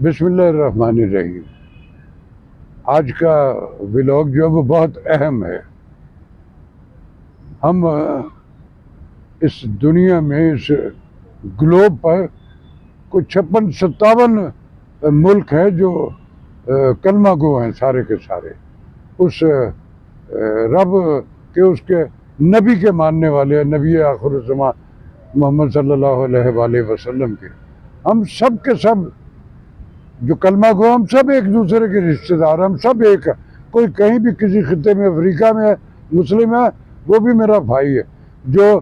بسم اللہ الرحمن الرحیم۔ آج کا ولاگ جو ہے وہ بہت اہم ہے۔ ہم اس دنیا میں اس گلوب پر کوئی 56-57 ملک ہیں جو کلمہ گو ہیں سارے کے سارے، اس رب کے اس کے نبی کے ماننے والے ہیں، نبی آخر الزمان محمد صلی اللہ علیہ وآلہ وسلم کے۔ ہم سب کے سب جو کلمہ گو، ہم سب ایک دوسرے کے رشتہ دار، ہم سب ایک ہے۔ کوئی کہیں بھی کسی خطے میں افریقہ میں ہے، مسلم ہے، وہ بھی میرا بھائی ہے، جو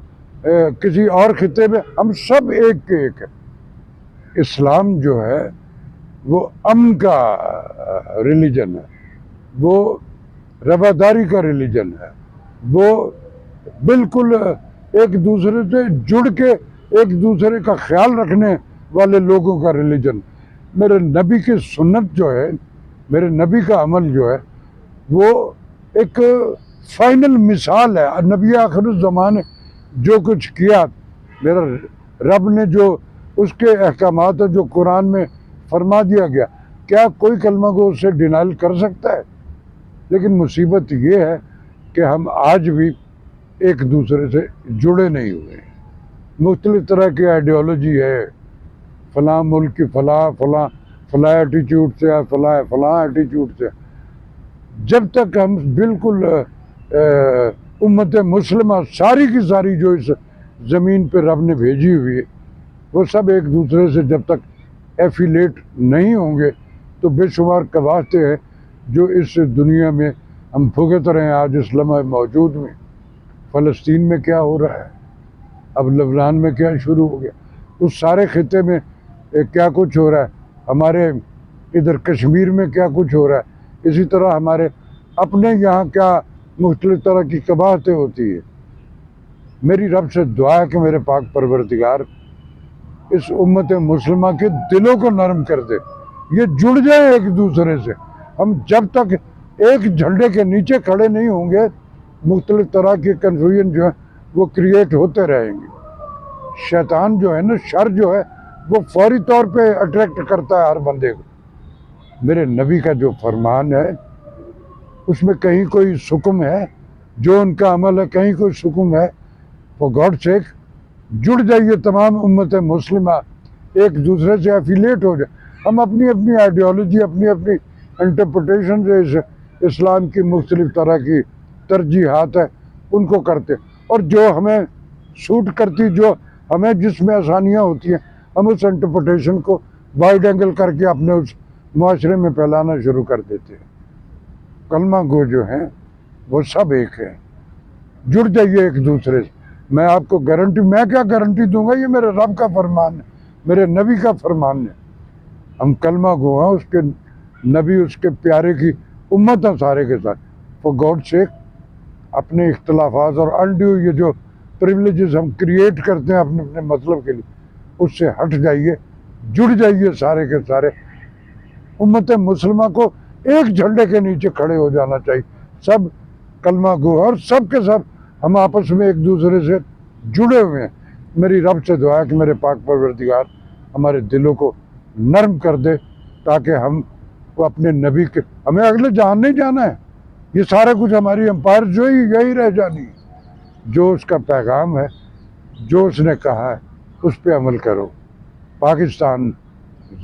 کسی اور خطے میں، ہم سب ایک کے ایک ہے۔ اسلام جو ہے وہ امن کا ریلیجن ہے، وہ رواداری کا ریلیجن ہے، وہ بالکل ایک دوسرے سے جڑ کے ایک دوسرے کا خیال رکھنے والے لوگوں کا ریلیجن۔ میرے نبی کی سنت جو ہے، میرے نبی کا عمل جو ہے، وہ ایک فائنل مثال ہے۔ نبی آخر الزمان نے جو کچھ کیا، میرا رب نے جو اس کے احکامات ہیں جو قرآن میں فرما دیا گیا، کیا کوئی کلمہ گو اس سے ڈینائل کر سکتا ہے؟ لیکن مصیبت یہ ہے کہ ہم آج بھی ایک دوسرے سے جڑے نہیں ہوئے ہیں۔ مختلف طرح کی آئیڈیالوجی ہے، فلاں ملک کی فلاں ایٹیچیوڈ سے ہے، فلاں ایٹیچیوڈ سے۔ جب تک ہم بالکل امت مسلمہ ساری کی ساری جو اس زمین پہ رب نے بھیجی ہوئی ہے، وہ سب ایک دوسرے سے جب تک ایفیلیٹ نہیں ہوں گے تو بے شمار قباحتیں ہیں جو اس دنیا میں ہم بھگت رہے ہیں۔ آج اس لمحہ موجود میں فلسطین میں کیا ہو رہا ہے، اب لبنان میں کیا شروع ہو گیا، اس سارے خطے میں کیا کچھ ہو رہا ہے، ہمارے ادھر کشمیر میں کیا کچھ ہو رہا ہے، اسی طرح ہمارے اپنے یہاں کیا مختلف طرح کی قباحتیں ہوتی ہیں۔ میری رب سے دعا ہے کہ میرے پاک پروردگار اس امت مسلمہ کے دلوں کو نرم کر دے، یہ جڑ جائے ایک دوسرے سے۔ ہم جب تک ایک جھنڈے کے نیچے کھڑے نہیں ہوں گے، مختلف طرح کی کنفیوژن جو ہے وہ کریٹ ہوتے رہیں گے۔ شیطان جو ہے نا، شر جو ہے، وہ فوری طور پہ اٹریکٹ کرتا ہے ہر بندے کو۔ میرے نبی کا جو فرمان ہے اس میں کہیں کوئی حکم ہے، جو ان کا عمل ہے کہیں کوئی حکم ہے، فار گاڈ سیک جڑ جائیے تمام امت مسلمہ، ایک دوسرے سے ایفیلیٹ ہو جائے۔ ہم اپنی اپنی آئیڈیالوجی، اپنی اپنی انٹرپریٹیشن سے اسلام کی مختلف طرح کی ترجیحات ہیں ان کو کرتے، اور جو ہمیں سوٹ کرتی، جو ہمیں جس میں آسانیاں ہوتی ہیں، ہم اس انٹرپریٹیشن کو وائڈ اینگل کر کے اپنے اس معاشرے میں پھیلانا شروع کر دیتے ہیں۔ کلمہ گو جو ہیں وہ سب ایک ہیں، جڑ جائیے ایک دوسرے سے۔ میں آپ کو گارنٹی، میں کیا گارنٹی دوں گا، یہ میرے رب کا فرمان ہے، میرے نبی کا فرمان ہے۔ ہم کلمہ گو ہیں، اس کے نبی، اس کے پیارے کی امت ہیں سارے کے ساتھ۔ فار گاڈ سیک اپنے اختلافات اور انڈیو یہ جو پریولیجز ہم کریٹ کرتے ہیں اپنے اپنے مطلب کے لیے، اس سے ہٹ جائیے، جڑ جائیے سارے کے سارے۔ امت مسلمہ کو ایک جھنڈے کے نیچے کھڑے ہو جانا چاہیے، سب کلمہ گو، اور سب کے سب ہم آپس میں ایک دوسرے سے جڑے ہوئے ہیں۔ میری رب سے دعا ہے کہ میرے پاک پروردگار ہمارے دلوں کو نرم کر دے، تاکہ ہم کو اپنے نبی کے، ہمیں اگلے جہان نہیں جانا ہے، یہ سارا کچھ ہماری امپائر جو ہی یہی رہ جانی ہے۔ جو اس کا پیغام ہے، جو اس نے کہا ہے، اس پہ عمل کرو۔ پاکستان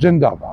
زندہ باد۔